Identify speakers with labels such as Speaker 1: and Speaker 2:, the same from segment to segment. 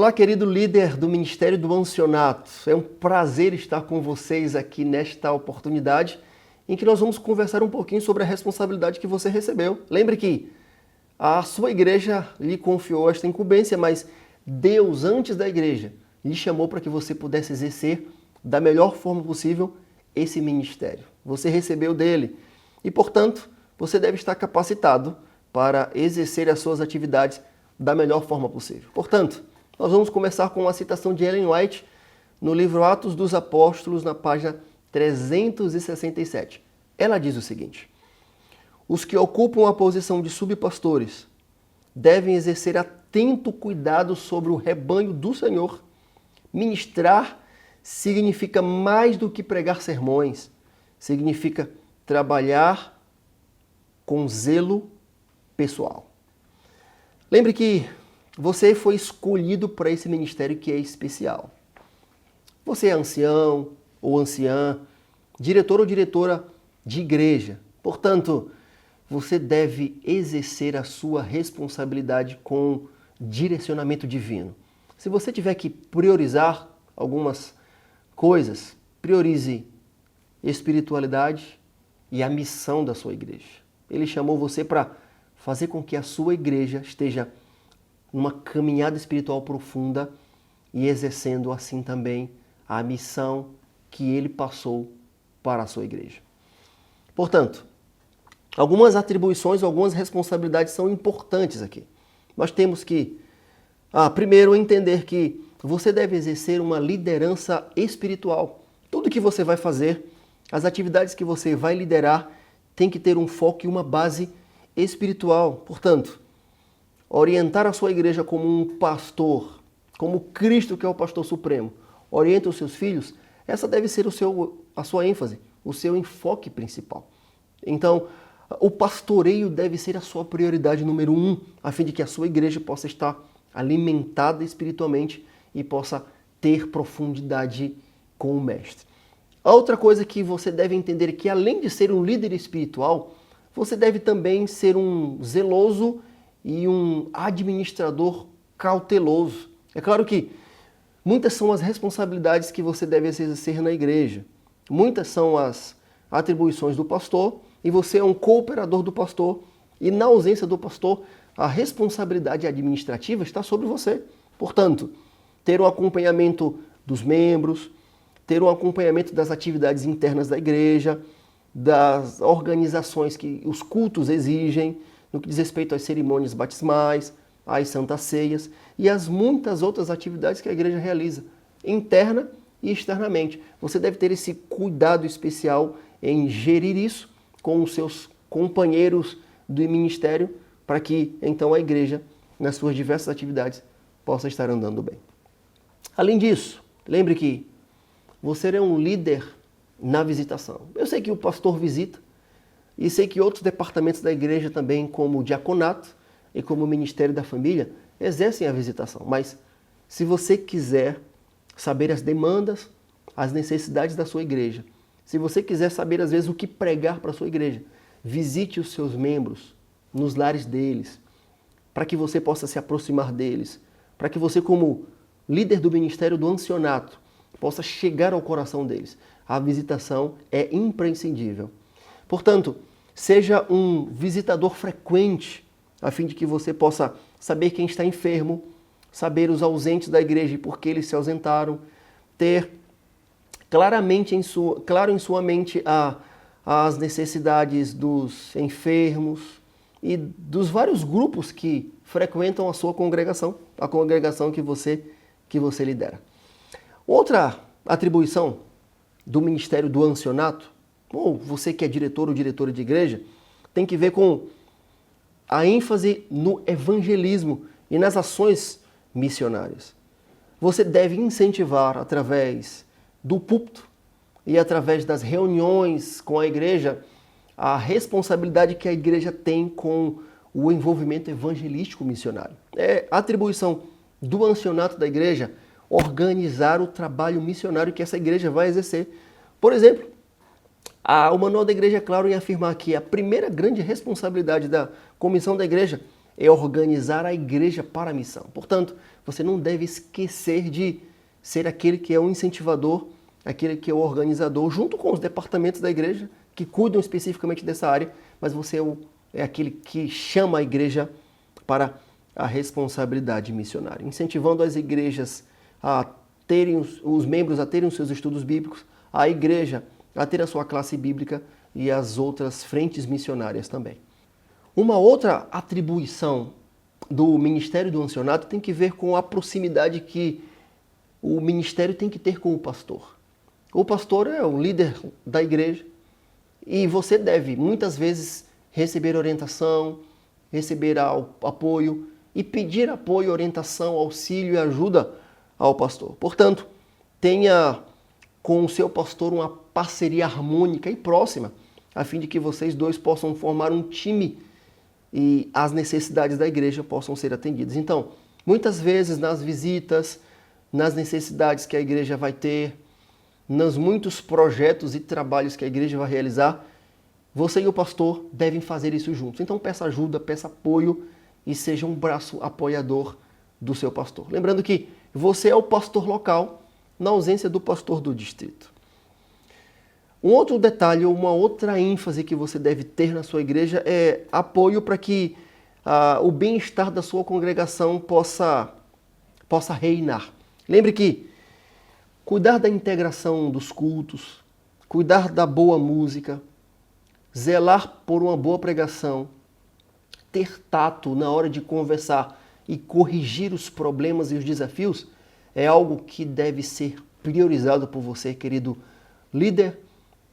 Speaker 1: Olá, querido líder do Ministério do Ancionato. É um prazer estar com vocês aqui nesta oportunidade em que nós vamos conversar um pouquinho sobre a responsabilidade que você recebeu. Lembre que a sua igreja lhe confiou esta incumbência, mas Deus, antes da igreja, lhe chamou para que você pudesse exercer da melhor forma possível esse ministério. Você recebeu dele e, portanto, você deve estar capacitado para exercer as suas atividades da melhor forma possível. Portanto, nós vamos começar com uma citação de Ellen White no livro Atos dos Apóstolos, na página 367. Ela diz o seguinte: os que ocupam a posição de subpastores devem exercer atento cuidado sobre o rebanho do Senhor. Ministrar significa mais do que pregar sermões, significa trabalhar com zelo pessoal. Lembre que você foi escolhido para esse ministério que é especial. Você é ancião ou anciã, diretor ou diretora de igreja. Portanto, você deve exercer a sua responsabilidade com direcionamento divino. Se você tiver que priorizar algumas coisas, priorize espiritualidade e a missão da sua igreja. Ele chamou você para fazer com que a sua igreja esteja numa caminhada espiritual profunda e exercendo assim também a missão que ele passou para a sua igreja. Portanto, algumas atribuições, algumas responsabilidades são importantes aqui. Nós temos que, primeiro, entender que você deve exercer uma liderança espiritual. Tudo que você vai fazer, as atividades que você vai liderar, tem que ter um foco e uma base espiritual. Portanto, orientar a sua igreja como um pastor, como Cristo que é o pastor supremo, orienta os seus filhos, essa deve ser a sua ênfase, o seu enfoque principal. Então, o pastoreio deve ser a sua prioridade número 1, a fim de que a sua igreja possa estar alimentada espiritualmente e possa ter profundidade com o mestre. A outra coisa que você deve entender é que, além de ser um líder espiritual, você deve também ser um zeloso e um administrador cauteloso. É claro que muitas são as responsabilidades que você deve exercer na igreja. Muitas são as atribuições do pastor e você é um cooperador do pastor. E na ausência do pastor, a responsabilidade administrativa está sobre você. Portanto, ter um acompanhamento dos membros, ter um acompanhamento das atividades internas da igreja, das organizações que os cultos exigem, no que diz respeito às cerimônias batismais, às santas ceias e às muitas outras atividades que a igreja realiza, interna e externamente. Você deve ter esse cuidado especial em gerir isso com os seus companheiros do ministério, para que então a igreja, nas suas diversas atividades, possa estar andando bem. Além disso, lembre que você é um líder na visitação. Eu sei que o pastor visita, e sei que outros departamentos da igreja também, como o diaconato e como o Ministério da Família, exercem a visitação. Mas se você quiser saber as demandas, as necessidades da sua igreja, se você quiser saber, às vezes, o que pregar para a sua igreja, visite os seus membros nos lares deles, para que você possa se aproximar deles, para que você, como líder do Ministério do Ancionato, possa chegar ao coração deles. A visitação é imprescindível. Portanto, seja um visitador frequente, a fim de que você possa saber quem está enfermo, saber os ausentes da igreja e por que eles se ausentaram, ter claro em sua mente as necessidades dos enfermos e dos vários grupos que frequentam a sua congregação, a congregação que você lidera. Outra atribuição do Ministério do Ancionato, ou você que é diretor ou diretora de igreja, tem que ver com a ênfase no evangelismo e nas ações missionárias. Você deve incentivar através do púlpito e através das reuniões com a igreja a responsabilidade que a igreja tem com o envolvimento evangelístico missionário. É atribuição do ancionato da igreja organizar o trabalho missionário que essa igreja vai exercer. Por exemplo, o Manual da Igreja é claro em afirmar que a primeira grande responsabilidade da comissão da igreja é organizar a igreja para a missão. Portanto, você não deve esquecer de ser aquele que é o incentivador, aquele que é o organizador, junto com os departamentos da igreja, que cuidam especificamente dessa área, mas você é aquele que chama a igreja para a responsabilidade missionária, incentivando as igrejas a terem os membros a terem os seus estudos bíblicos, a igreja a ter a sua classe bíblica e as outras frentes missionárias também. Uma outra atribuição do ministério do ancianato tem que ver com a proximidade que o ministério tem que ter com o pastor. O pastor é o líder da igreja e você deve, muitas vezes, receber orientação, receber apoio e pedir apoio, orientação, auxílio e ajuda ao pastor. Portanto, tenha com o seu pastor uma parceria harmônica e próxima, a fim de que vocês dois possam formar um time e as necessidades da igreja possam ser atendidas. Então, muitas vezes nas visitas, nas necessidades que a igreja vai ter, nos muitos projetos e trabalhos que a igreja vai realizar, você e o pastor devem fazer isso juntos. Então peça ajuda, peça apoio e seja um braço apoiador do seu pastor. Lembrando que você é o pastor local, na ausência do pastor do distrito. Um outro detalhe, uma outra ênfase que você deve ter na sua igreja é apoio para que o bem-estar da sua congregação possa reinar. Lembre que cuidar da integração dos cultos, cuidar da boa música, zelar por uma boa pregação, ter tato na hora de conversar e corrigir os problemas e os desafios é algo que deve ser priorizado por você, querido líder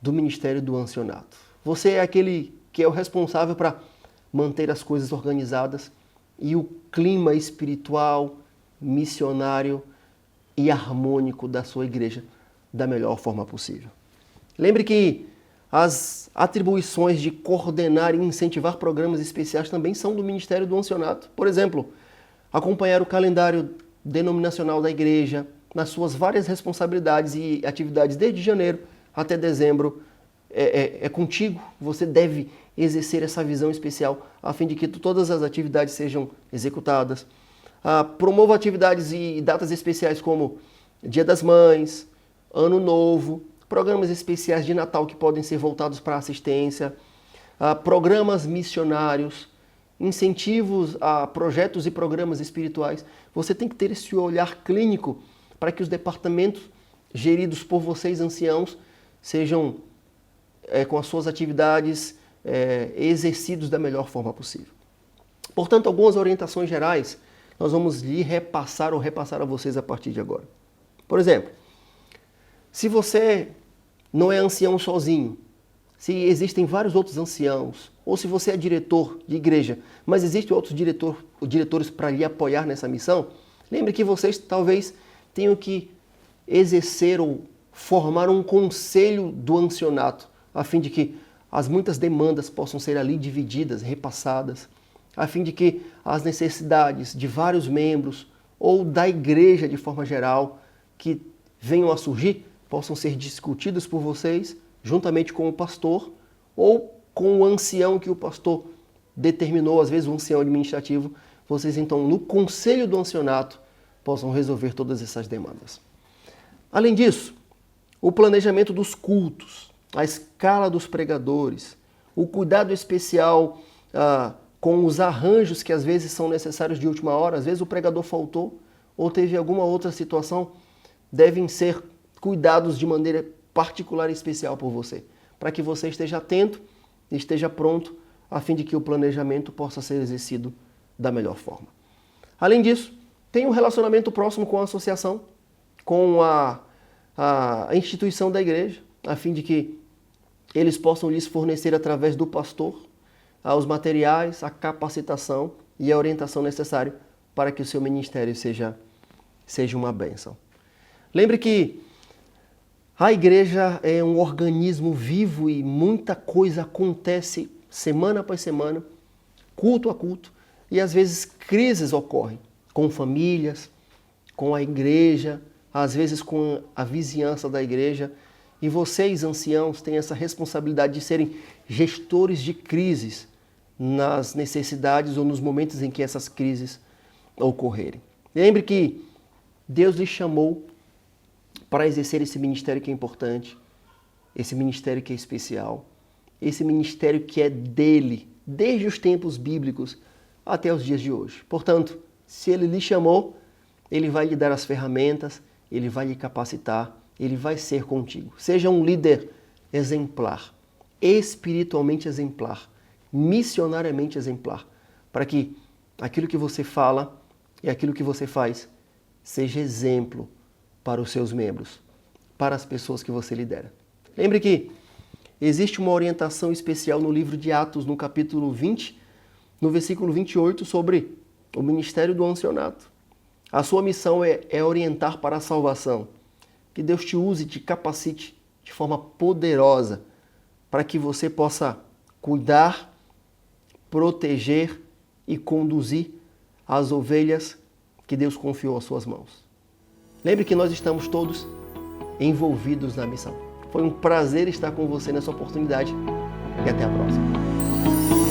Speaker 1: do Ministério do Ancianato. Você é aquele que é o responsável para manter as coisas organizadas e o clima espiritual, missionário e harmônico da sua igreja da melhor forma possível. Lembre que as atribuições de coordenar e incentivar programas especiais também são do Ministério do Ancianato. Por exemplo, acompanhar o calendário denominacional da igreja nas suas várias responsabilidades e atividades desde janeiro até dezembro é contigo. Você deve exercer essa visão especial a fim de que todas as atividades sejam executadas. Promova atividades e datas especiais como Dia das Mães, Ano Novo, programas especiais de Natal que podem ser voltados para assistência, programas missionários, incentivos a projetos e programas espirituais. Você tem que ter esse olhar clínico para que os departamentos geridos por vocês, anciãos, sejam com as suas atividades exercidos da melhor forma possível. Portanto, algumas orientações gerais nós vamos lhe repassar ou repassar a vocês a partir de agora. Por exemplo, se você não é ancião sozinho, se existem vários outros anciãos, ou se você é diretor de igreja, mas existem outros diretores para lhe apoiar nessa missão, lembre que vocês talvez tenham que exercer ou formar um conselho do ancianato, a fim de que as muitas demandas possam ser ali divididas, repassadas, a fim de que as necessidades de vários membros ou da igreja de forma geral que venham a surgir possam ser discutidas por vocês juntamente com o pastor ou com o ancião que o pastor determinou, às vezes o ancião administrativo. Vocês então no conselho do ancianato possam resolver todas essas demandas. Além disso, o planejamento dos cultos, a escala dos pregadores, o cuidado especial com os arranjos que às vezes são necessários de última hora, às vezes o pregador faltou ou teve alguma outra situação, devem ser cuidados de maneira particular e especial por você, para que você esteja atento e esteja pronto, a fim de que o planejamento possa ser exercido da melhor forma. Além disso, tem um relacionamento próximo com a associação, com a instituição da igreja, a fim de que eles possam lhes fornecer através do pastor os materiais, a capacitação e a orientação necessária para que o seu ministério seja uma bênção. Lembre que a igreja é um organismo vivo e muita coisa acontece semana após semana, culto a culto, e às vezes crises ocorrem com famílias, com a igreja, às vezes com a vizinhança da igreja. E vocês, anciãos, têm essa responsabilidade de serem gestores de crises nas necessidades ou nos momentos em que essas crises ocorrerem. Lembre que Deus lhe chamou para exercer esse ministério que é importante, esse ministério que é especial, esse ministério que é dele, desde os tempos bíblicos até os dias de hoje. Portanto, se ele lhe chamou, ele vai lhe dar as ferramentas, ele vai lhe capacitar, ele vai ser contigo. Seja um líder exemplar, espiritualmente exemplar, missionariamente exemplar, para que aquilo que você fala e aquilo que você faz seja exemplo para os seus membros, para as pessoas que você lidera. Lembre que existe uma orientação especial no livro de Atos, no capítulo 20, no versículo 28, sobre o ministério do ancianato. A sua missão é orientar para a salvação. Que Deus te use e te capacite de forma poderosa para que você possa cuidar, proteger e conduzir as ovelhas que Deus confiou às suas mãos. Lembre que nós estamos todos envolvidos na missão. Foi um prazer estar com você nessa oportunidade e até a próxima.